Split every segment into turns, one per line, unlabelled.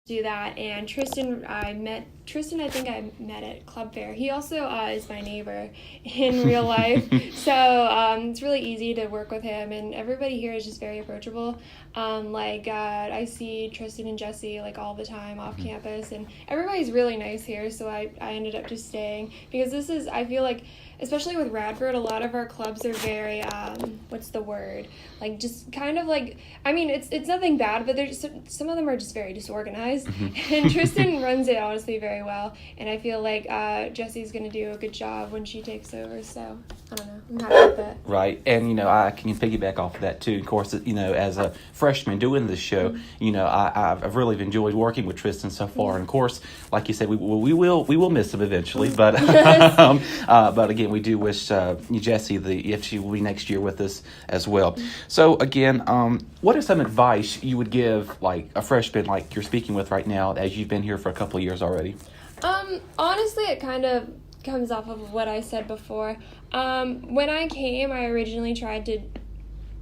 do that. And Tristan, I think I met at Club Fair. He also is my neighbor in real life, so it's really easy to work with him, and everybody here is just very approachable. I see Tristan and Jesse like all the time off campus, and everybody's really nice here, so I ended up just staying, because I feel like, especially with Radford, a lot of our clubs are very, what's the word? Like, just kind of like, I mean, it's nothing bad, but there's some of them are just very disorganized. And Tristan runs it, honestly, very well. And I feel like Jesse's going to do a good job when she takes over. So, I don't know. I'm happy with that.
Right. And, I can piggyback off of that, too. Of course, as a freshman doing this show, I've really enjoyed working with Tristan so far. And, of course, like you said, we will miss him eventually. But, but again, we do wish Jessie if she will be next year with us as well. So again, what is some advice you would give like a freshman like you're speaking with right now, as you've been here for a couple of years already?
Honestly, it kind of comes off of what I said before. When I came, I originally tried to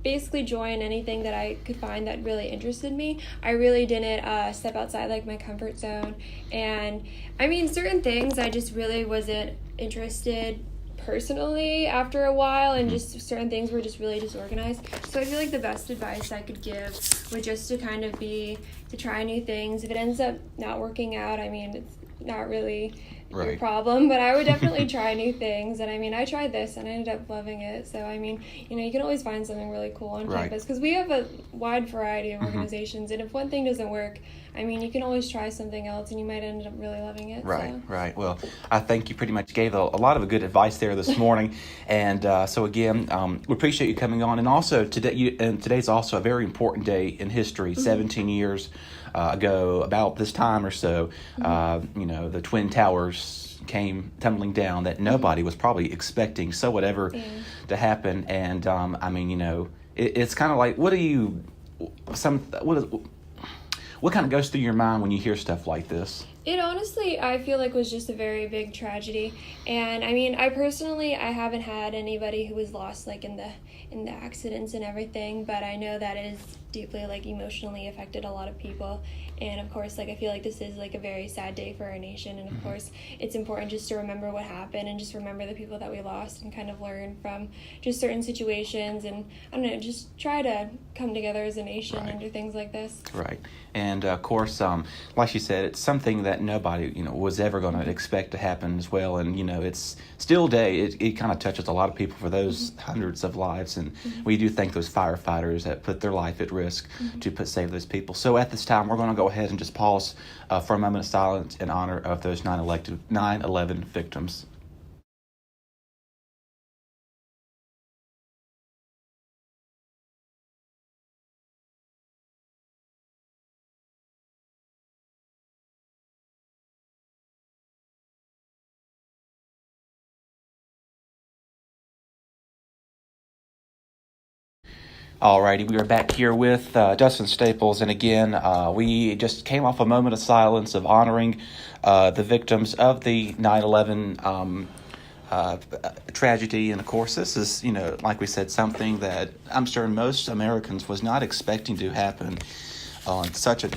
basically join anything that I could find that really interested me. I really didn't step outside like my comfort zone, and I mean, certain things I just really wasn't interested personally after a while, and just certain things were just really disorganized. So I feel like the best advice I could give would just to kind of be to try new things. If it ends up not working out, I mean, it's not really your problem, but I would definitely try new things. And I mean, I tried this and I ended up loving it. So I mean, you can always find something really cool on campus, because we have a wide variety of organizations, and if one thing doesn't work, I mean, you can always try something else, and you might end up really loving it.
Right. Well, I think you pretty much gave a lot of good advice there this morning, and so again, we appreciate you coming on. And also today's also a very important day in history. 17 years ago, about this time or so, the Twin Towers came tumbling down that nobody was probably expecting. So whatever to happen, and I mean, it's kind of like, what kind of goes through your mind when you hear stuff like this?
It honestly, I feel like, was just a very big tragedy. And I mean, I haven't had anybody who was lost like in the accidents and everything, but I know that it is deeply like emotionally affected a lot of people. And of course, like, I feel like this is like a very sad day for our nation, and of course it's important just to remember what happened and just remember the people that we lost, and kind of learn from just certain situations, and I don't know, just try to come together as a nation under things like this.
Right. And of course, like you said, it's something that nobody was ever going to expect to happen as well. And it's still day. It kind of touches a lot of people for those hundreds of lives, and we do thank those firefighters that put their life at risk to save those people. So at this time, we're going to go ahead and just pause for a moment of silence in honor of those 9/11 victims. Alrighty, we are back here with Dustin Staples, and again, we just came off a moment of silence of honoring the victims of the 9/11 tragedy, and of course, this is, like we said, something that I'm sure most Americans was not expecting to happen on such a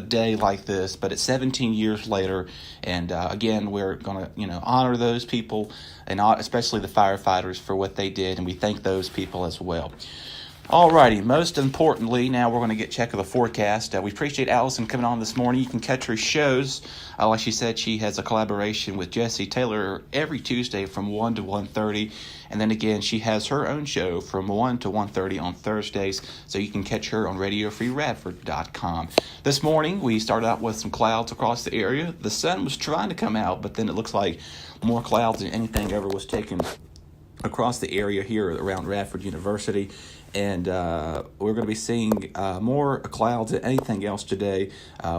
day like this. But it's 17 years later, and again, we're going to honor those people, and especially the firefighters, for what they did, and we thank those people as well. Alrighty, most importantly, now we're going to get check of the forecast. We appreciate Alison coming on this morning. You can catch her shows. Like she said, she has a collaboration with Jesse Taylor every Tuesday from 1 to 1:30. And then again, she has her own show from 1 to 1:30 on Thursdays. So you can catch her on RadioFreeRadford.com. This morning, we started out with some clouds across the area. The sun was trying to come out, but then it looks like more clouds than anything ever was taken across the area here around Radford University. And we're going to be seeing more clouds than anything else today.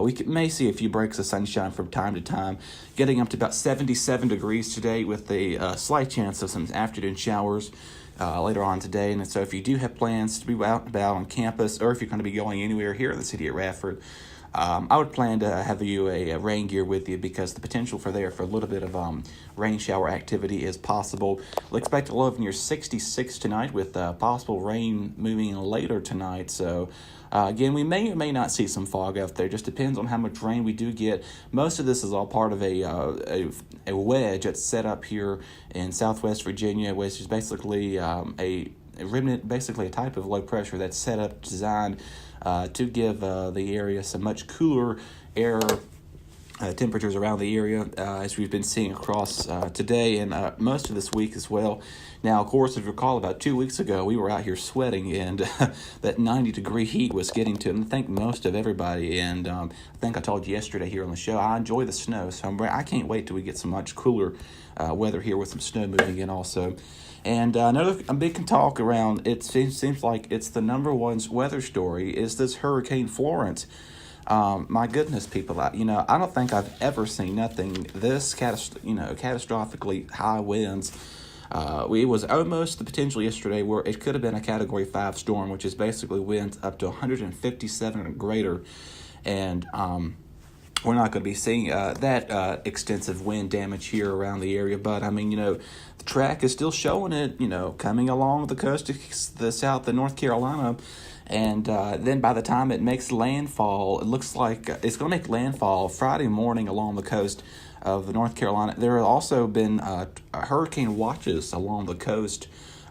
We may see a few breaks of sunshine from time to time, getting up to about 77 degrees today, with a slight chance of some afternoon showers later on today. And so if you do have plans to be out and about on campus, or if you're going to be going anywhere here in the city of Radford, I would plan to have you a rain gear with you, because the potential for a little bit of rain shower activity is possible. We'll expect a low of near 66 tonight, with possible rain moving in later tonight. So Again, we may or may not see some fog out there. Just depends on how much rain we do get. Most of this is all part of a wedge that's set up here in Southwest Virginia, which is basically a remnant, basically a type of low pressure that's set up, designed to give the area some much cooler air temperatures around the area, as we've been seeing across today and most of this week as well. Now, of course, if you recall, about 2 weeks ago, we were out here sweating, and that 90-degree heat was getting to, I think, most of everybody. And I think I told you yesterday here on the show, I enjoy the snow, so I can't wait till we get some much cooler weather here with some snow moving in also. And another big talk around, it seems like it's the number one weather story, is this Hurricane Florence. My goodness, people, I don't think I've ever seen nothing this catastrophically high winds. It was almost the potential yesterday where it could have been a Category 5 storm, which is basically winds up to 157 or greater. And we're not going to be seeing that extensive wind damage here around the area. But, I mean, the track is still showing it, coming along the coast of the south of North Carolina. And then by the time it makes landfall, it looks like it's going to make landfall Friday morning along the coast of North Carolina. There have also been hurricane watches along the coast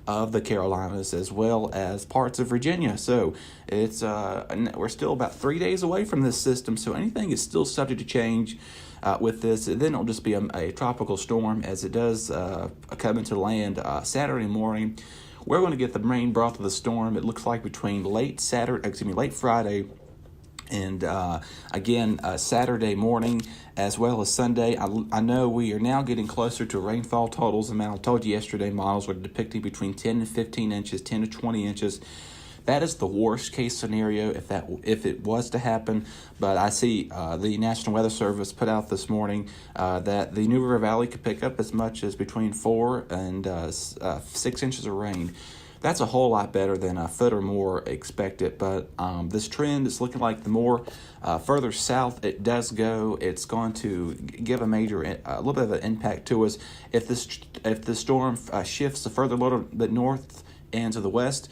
of the Carolinas as well as parts of Virginia. So it's we're still about 3 days away from this system. So anything is still subject to change with this. Then it'll just be a tropical storm as it does come into land Saturday morning. We're going to get the main broth of the storm. It looks like between late Friday and again Saturday morning as well as Sunday. I know we are now getting closer to rainfall totals. I told you yesterday models were depicting between 10 and 15 inches, 10 to 20 inches. That is the worst case scenario if it was to happen. But I see the National Weather Service put out this morning that the New River Valley could pick up as much as between 4 and 6 inches of rain. That's a whole lot better than a foot or more expected. But this trend is looking like the more further south it does go, it's going to give a little bit of an impact to us. If the storm shifts a further little bit north and to the west,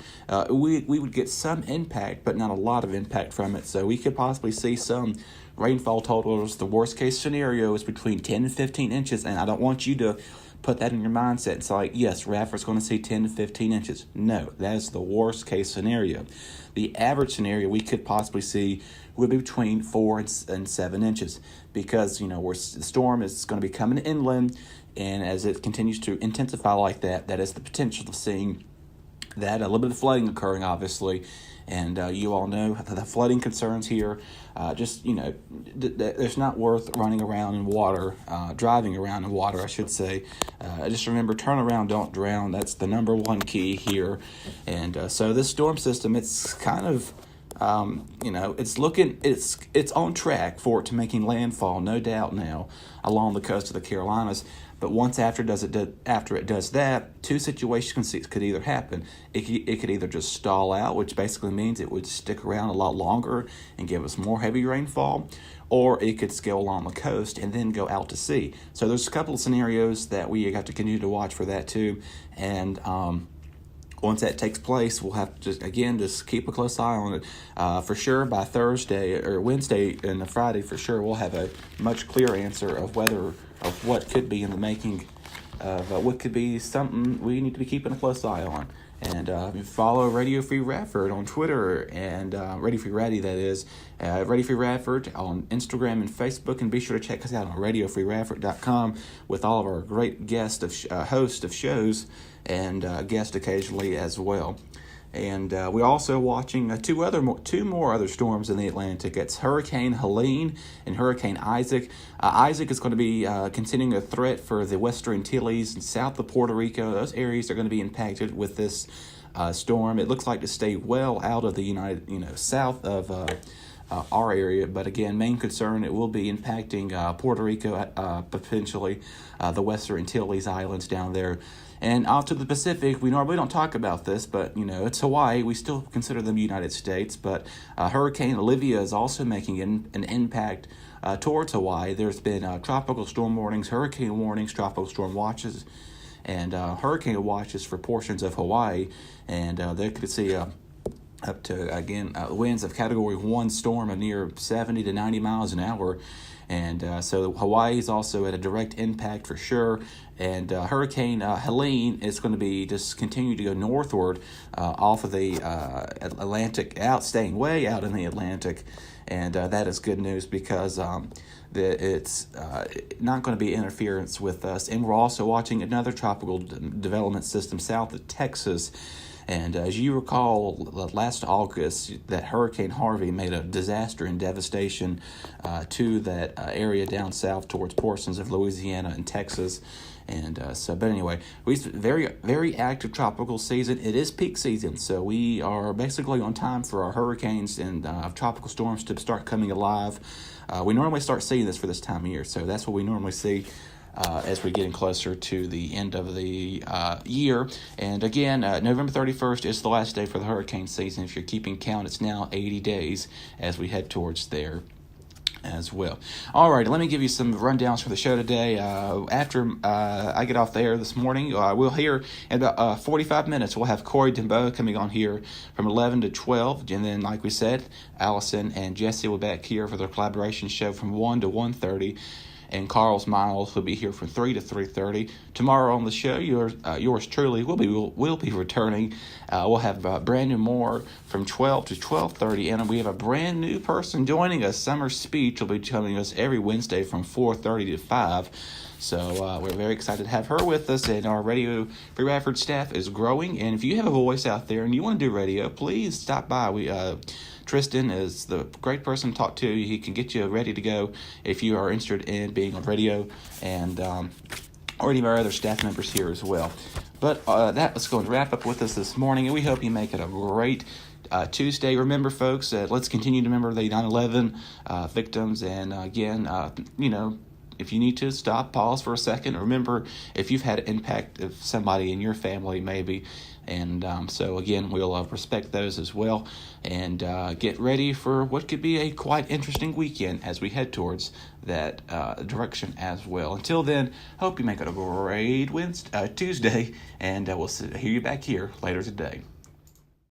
we would get some impact, but not a lot of impact from it. So we could possibly see some rainfall totals. The worst case scenario is between 10 and 15 inches, and I don't want you to put that in your mindset. It's like, yes, Radford's going to see 10 to 15 inches. No, that is the worst case scenario. The average scenario we could possibly see would be between 4 and 7 inches because, where the storm is going to be coming inland, and as it continues to intensify like that, that is the potential of seeing that a little bit of flooding occurring, obviously. And you all know the flooding concerns here. There's not worth running around in water, driving around in water, I should say. Just remember, turn around, don't drown. That's the number one key here. And so this storm system, it's kind of, it's on track for it to making landfall, no doubt now, along the coast of the Carolinas. But once after it does that, two situations could either happen. It could either just stall out, which basically means it would stick around a lot longer and give us more heavy rainfall, or it could scale along the coast and then go out to sea. So there's a couple of scenarios that we have to continue to watch for that too. And once that takes place, we'll have to just keep a close eye on it. For sure, by Thursday or Wednesday and Friday, for sure, we'll have a much clearer answer of what could be in the making of what could be something we need to be keeping a close eye on. And follow Radio Free Radford on Twitter and Radio Free Ratty, that is. Radio Free Radford on Instagram and Facebook. And be sure to check us out on RadioFreeRadford.com with all of our great hosts of shows and guests occasionally as well. And we're also watching two more other storms in the Atlantic. It's Hurricane Helene and Hurricane Isaac. Isaac is going to be continuing a threat for the Western Antilles and south of Puerto Rico. Those areas are going to be impacted with this storm. It looks like to stay well out of the south of our area. But again, main concern, it will be impacting Puerto Rico, potentially the Western Antilles Islands down there. And out to the Pacific, we normally don't talk about this, but, it's Hawaii. We still consider them United States. But Hurricane Olivia is also making an impact towards Hawaii. There's been tropical storm warnings, hurricane warnings, tropical storm watches, and hurricane watches for portions of Hawaii. And they could see up to, again, winds of Category 1 storm of near 70 to 90 miles an hour. And so Hawaii is also at a direct impact for sure. And Hurricane Helene is going to be just continue to go northward off of the Atlantic, staying way out in the Atlantic. And that is good news because it's not going to be interference with us. And we're also watching another tropical development system south of Texas. And as you recall, last August, that Hurricane Harvey made a disaster and devastation to that area down south towards portions of Louisiana and Texas. And but anyway, very, very active tropical season. It is peak season, so we are basically on time for our hurricanes and tropical storms to start coming alive. We normally start seeing this for this time of year, so that's what we normally see as we're getting closer to the end of the year. And again, November 31st is the last day for the hurricane season. If you're keeping count, it's now 80 days as we head towards there as well. All right, let me give you some rundowns for the show today. After I get off the air this morning, we'll hear in about 45 minutes, we'll have Corey Dembo coming on here from 11 to 12. And then, like we said, Allison and Jesse will be back here for their collaboration show from 1 to 1:30. And Carl's Miles will be here from 3 to 3:30. Tomorrow on the show, yours truly will be returning. We'll have Brandon Moore from 12 to 12:30, and we have a brand new person joining us. Summer Speech will be joining us every Wednesday from 4:30 to 5. So we're very excited to have her with us, and our Radio Free Radford staff is growing. And if you have a voice out there and you want to do radio, please stop by. Tristan is the great person to talk to. He can get you ready to go if you are interested in being on radio, and or any of our other staff members here as well. But that's going to wrap up with us this morning, and we hope you make it a great Tuesday. Remember, folks, let's continue to remember the 9/11 victims, and again, if you need to stop, pause for a second. Remember, if you've had an impact of somebody in your family, maybe. And so, again, we'll respect those as well. And get ready for what could be a quite interesting weekend as we head towards that direction as well. Until then, hope you make it a great Tuesday. And we'll hear you back here later today.